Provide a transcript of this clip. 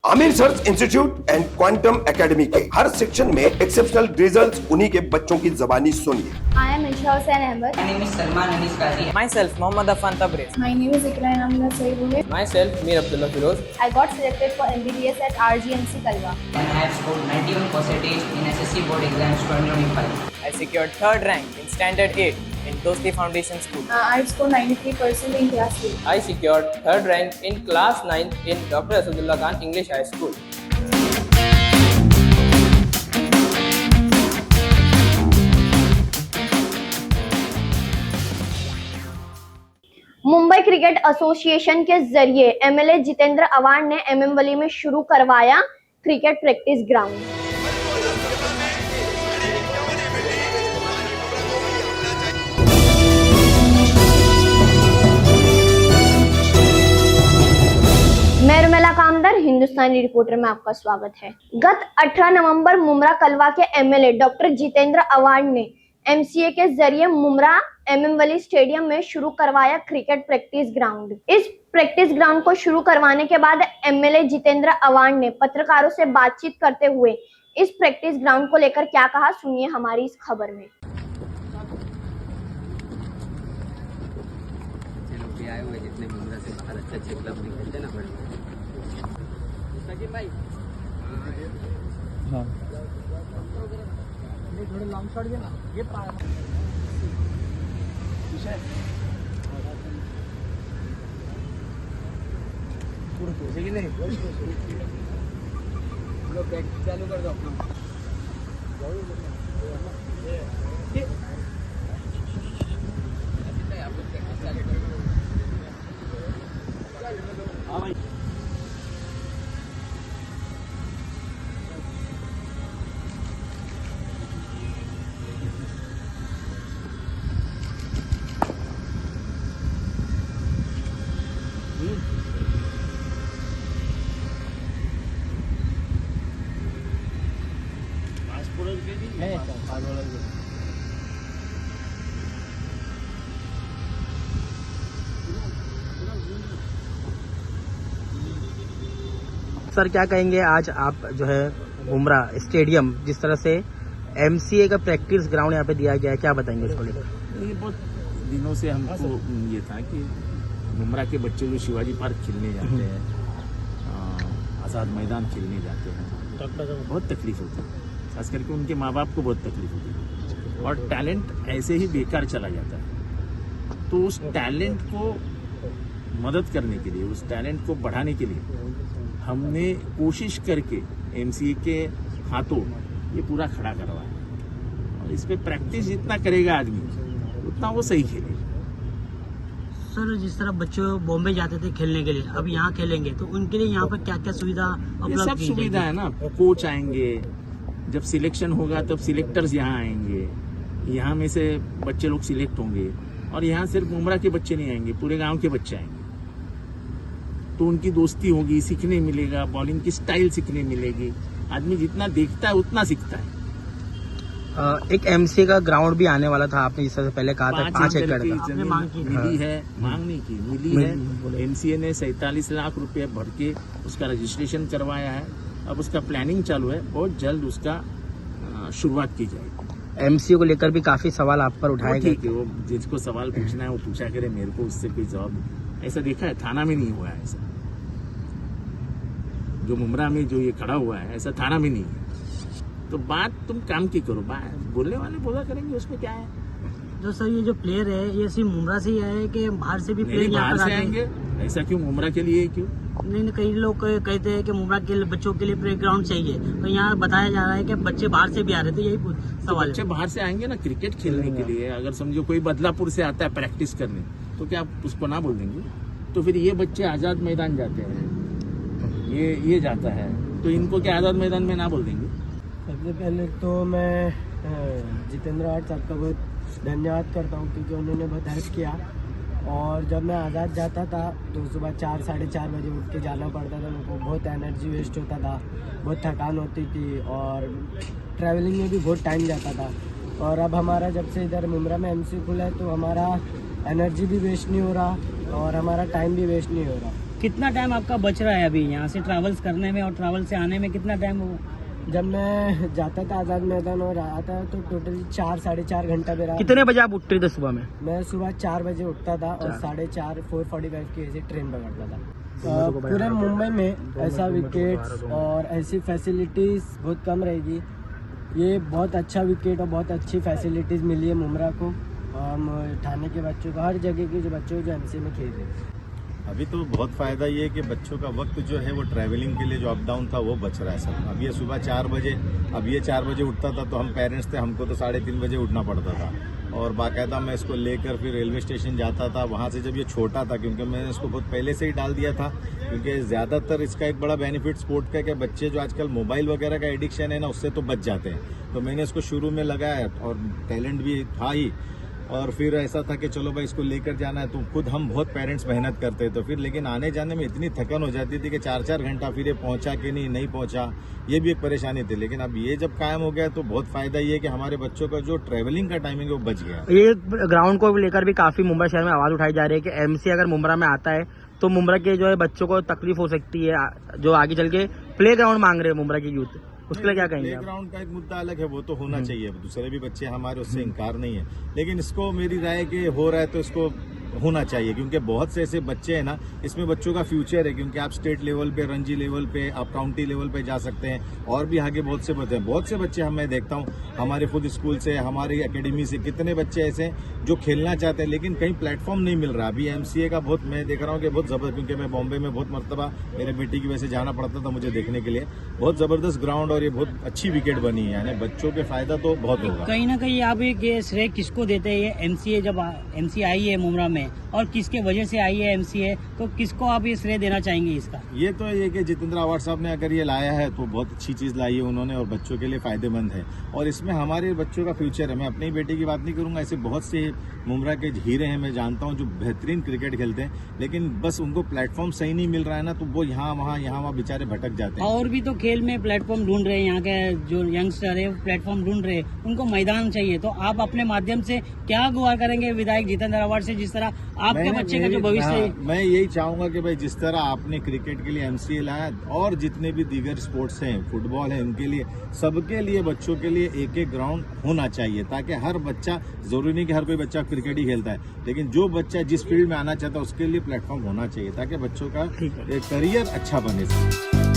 Aamir search institute and quantum academy के हर section में exceptional results उन्हीं के बच्चों की जबानी सुनिए। I am Isha Hussain Ahmed. My name is Salman Anis Qazi. Myself, Mohammad Afan Tabriz. My name is Iqra Amina Sayyid. Myself, Mir Abdullah Firoz. I got selected for MBBS at RGMC Kalwa. And I have scored 91% in SSC board exams 2025. I secured third rank in Standard 8 in Dosti Foundation School. I scored 93% in class 8. I secured third rank in class 9 in Dr. Asadullah Khan English High School. Mumbai cricket association के जरिए MLA Jitendra award ने MM वली में शुरू करवाया cricket practice ground. मैं रुमेला कामदर, हिंदुस्तानी reporter में आपका स्वागत है। गत 18 नवंबर मुमरा कलवा के एमएलए डॉक्टर जितेंद्र अवार्ड ने एमसीए के जरिए मुमरा एमएम वली स्टेडियम में शुरू करवाया क्रिकेट प्रैक्टिस ग्राउंड। इस प्रैक्टिस ग्राउंड को शुरू करवाने के बाद एमएलए जितेंद्र अवार्ड ने पत्रकारों से बातचीत करते हुए इस प्रैक्टिस ग्राउंड को लेकर क्या कहा, सुनिए हमारी इस खबर में। आए हुए जितने मुमरा से बाहर अच्छे क्लब निकलते ना बड़े भाई। हाँ थोड़े लॉन्ग शॉट ना ये चालू कर दो अपना। हाँ भाई सर क्या कहेंगे, आज आप जो है मुमरा स्टेडियम जिस तरह से एमसीए का प्रैक्टिस ग्राउंड यहाँ पे दिया गया है, क्या बताएंगे उसको लेकर? ये बहुत दिनों से हमको ये था कि मुमरा के बच्चे जो शिवाजी पार्क खेलने जाते हैं, आज़ाद मैदान खेलने जाते हैं, बहुत तकलीफ होती है, खास करके उनके माँ बाप को बहुत तकलीफ होती है और टैलेंट ऐसे ही बेकार चला जाता है। तो उस टैलेंट को मदद करने के लिए, उस टैलेंट को बढ़ाने के लिए हमने कोशिश करके एमसीए के हाथों ये पूरा खड़ा करवाया और इस पे प्रैक्टिस जितना करेगा आदमी उतना वो सही खेलेगा। सर जिस तरह बच्चे बॉम्बे जाते थे खेलने के लिए, अब यहाँ खेलेंगे तो उनके लिए यहाँ पर क्या क्या सुविधा उपलब्ध? सब सुविधा है ना, कोच आएंगे, जब सिलेक्शन होगा तब सिलेक्टर्स यहाँ आएंगे, यहाँ में से बच्चे लोग सिलेक्ट होंगे और यहाँ सिर्फ मुमरा के बच्चे नहीं आएंगे, पूरे गांव के बच्चे आएंगे, तो उनकी दोस्ती होगी, सीखने मिलेगा, बॉलिंग की स्टाइल सीखने मिलेगी। आदमी जितना देखता है उतना सीखता है। एक एमसीए का ग्राउंड भी आने वाला था, आपने जिस तरह से पहले कहा था 5 एकड़ की का जमीन मिली है, मांग नहीं की, मिली है। एमसीए ने 47 लाख रुपए भर के उसका रजिस्ट्रेशन करवाया है, अब उसका प्लानिंग चालू है, बहुत जल्द उसका शुरुआत की जाएगी। एमसीए को लेकर भी काफी सवाल आप पर उठाए गए। ठीक है, वो जिसको सवाल पूछना है वो पूछा करे, मेरे को उससे कोई जवाब ऐसा देखा है थाना में नहीं हुआ है, ऐसा जो मुमरा में जो ये खड़ा हुआ है ऐसा थाना में नहीं है। तो बात तुम काम की करो, बात बोलने वाले बोला करेंगे, उसमें क्या है। जो सर ये जो प्लेयर है ये सिर्फ मुमरा से ही आए कि बाहर से भी प्लेयर बाहर से आएंगे? ऐसा क्यों, मुमरा के लिए क्यों? नहीं, कई लोग कहते हैं कि मुमरा के बच्चों के लिए प्ले ग्राउंड चाहिए, तो यहाँ बताया जा रहा है कि बच्चे बाहर से भी आ रहे थे, यही सवाल। बच्चे बाहर से आएंगे ना क्रिकेट खेलने के लिए। अगर समझो कोई बदलापुर से आता है प्रैक्टिस करने, तो क्या आप उसको ना बोल देंगे? तो फिर ये बच्चे आजाद मैदान जाते हैं, ये जाता है, तो इनको क्या आजाद मैदान में ना बोल देंगे? सबसे पहले तो मैं जितेंद्र अवार्ड साहब का बहुत धन्यवाद करता हूँ, क्योंकि उन्होंने बहुत हेल्प किया। और जब मैं आज़ाद जाता था तो सुबह 4 साढ़े 4 बजे उठ के जाना पड़ता था, मेरे को बहुत एनर्जी वेस्ट होता था, बहुत थकान होती थी और ट्रैवलिंग में भी बहुत टाइम जाता था। और अब हमारा जब से इधर मुमरा में एमसी खुला है तो हमारा एनर्जी भी वेस्ट नहीं हो रहा और हमारा टाइम भी वेस्ट नहीं हो रहा। कितना टाइम आपका बच रहा है अभी यहाँ से ट्रैवल्स करने में और ट्रैवल से आने में कितना टाइम हुआ? जब मैं जाता था आज़ाद मैदान और आता तो टोटली 4-4.5 घंटा मेरा। कितने बजे आप उठते थे सुबह में? मैं सुबह 4 बजे उठता था और 4:30 4:45 की ऐसे ट्रेन पकड़ता था। पूरे मुंबई में ऐसा विकेट्स और ऐसी फैसिलिटीज़ बहुत कम रहेगी। ये बहुत अच्छा विकेट और बहुत अच्छी फैसिलिटीज़ मिली है मुमरा को, ठाणे के बच्चों को, हर जगह के जो बच्चों जो एमसीए में खेल रहे हैं। अभी तो बहुत फ़ायदा ये है कि बच्चों का वक्त जो है वो ट्रैवलिंग के लिए जो अप डाउन था वो बच रहा है सब। अब ये सुबह 4 बजे, अब ये 4 बजे उठता था तो हम पेरेंट्स थे, हमको तो 3:30 बजे उठना पड़ता था और बाकायदा मैं इसको लेकर फिर रेलवे स्टेशन जाता था। वहाँ से जब ये छोटा था, क्योंकि मैंने इसको बहुत पहले से ही डाल दिया था, क्योंकि ज़्यादातर इसका एक बड़ा बेनिफिट स्पोर्ट का है कि बच्चे जो आजकल मोबाइल वगैरह का एडिक्शन है ना, उससे तो बच जाते हैं। तो मैंने इसको शुरू में लगाया और टैलेंट भी था ही, और फिर ऐसा था कि चलो भाई इसको लेकर जाना है, तो खुद हम बहुत पेरेंट्स मेहनत करते तो फिर, लेकिन आने जाने में इतनी थकन हो जाती थी कि 4-4 घंटा फिर ये पहुंचा कि नहीं पहुंचा, ये भी एक परेशानी थी। लेकिन अब ये जब कायम हो गया तो बहुत फायदा ये है कि हमारे बच्चों का जो ट्रैवलिंग का टाइमिंग है वो बच गया। ये ग्राउंड को लेकर भी काफी मुंबई शहर में आवाज उठाई जा रही है कि एमसीए अगर मुंब्रा में आता है तो मुंब्रा के जो है बच्चों को तकलीफ हो सकती है, जो आगे चल के प्ले ग्राउंड मांग रहे हैं मुंब्रा की यूथ, उसके लिए क्या कहेंगे? प्ले ग्राउंड का एक मुद्दा अलग है, वो तो होना चाहिए, दूसरे भी बच्चे हमारे, उससे इनकार नहीं है, लेकिन इसको मेरी राय है कि हो रहा है तो इसको होना चाहिए, क्योंकि बहुत से ऐसे बच्चे हैं ना, इसमें बच्चों का फ्यूचर है, क्योंकि आप स्टेट लेवल पे, रणजी लेवल पे, आप काउंटी लेवल पे जा सकते हैं, और भी आगे बहुत से बच्चे हैं। बहुत से बच्चे मैं देखता हूँ हमारे खुद स्कूल से, हमारी एकेडमी से, कितने बच्चे ऐसे हैं जो खेलना चाहते हैं लेकिन कहीं प्लेटफॉर्म नहीं मिल रहा। अभी एमसीए का बहुत मैं देख रहा हूँ कि बहुत जबरदस्त, क्योंकि मैं बॉम्बे में बहुत मरतबा मेरे बेटी की वजह से जाना पड़ता था मुझे देखने के लिए, बहुत जबरदस्त ग्राउंड और ये बहुत अच्छी विकेट बनी है, यानी बच्चों के फायदा तो बहुत होगा। कहीं ना कहीं आप ये श्रेय किसको देते हैं? एमसीए जब एमसीए आई है मुंब्रा में और किसके वजह से आई है एमसीए, तो किसको आप ये श्रेय देना चाहेंगे इसका? ये तो ये कि जितेंद्र अवार्ड साहब ने अगर ये लाया है तो बहुत अच्छी चीज लाई है उन्होंने, और बच्चों के लिए फायदेमंद है, और इसमें हमारे बच्चों का फ्यूचर है। मैं अपनी बेटी की बात नहीं करूंगा, ऐसे बहुत से मुंब्रा के हीरे हैं मैं जानता हूं जो बेहतरीन क्रिकेट खेलते हैं, लेकिन बस उनको प्लेटफॉर्म सही नहीं मिल रहा है ना, तो वो यहाँ वहाँ बेचारे भटक जाते हैं। और भी तो खेल में प्लेटफॉर्म ढूंढ रहे हैं, यहाँ के जो यंगस्टर है प्लेटफॉर्म ढूंढ रहे हैं, उनको मैदान चाहिए। तो आप अपने माध्यम से क्या गुहार करेंगे विधायक जितेंद्र अवार्ड से, जिस तरह आपके बच्चे का जो भविष्य है? मैं यही चाहूंगा कि भाई जिस तरह आपने क्रिकेट के लिए एमसीए लाया और जितने भी दीगर स्पोर्ट्स हैं, फुटबॉल है, उनके लिए, सबके लिए, बच्चों के लिए एक ग्राउंड होना चाहिए, ताकि हर बच्चा, जरूरी नहीं कि हर कोई बच्चा क्रिकेट ही खेलता है, लेकिन जो बच्चा जिस फील्ड में आना चाहता है उसके लिए प्लेटफॉर्म होना चाहिए, ताकि बच्चों का करियर अच्छा बने।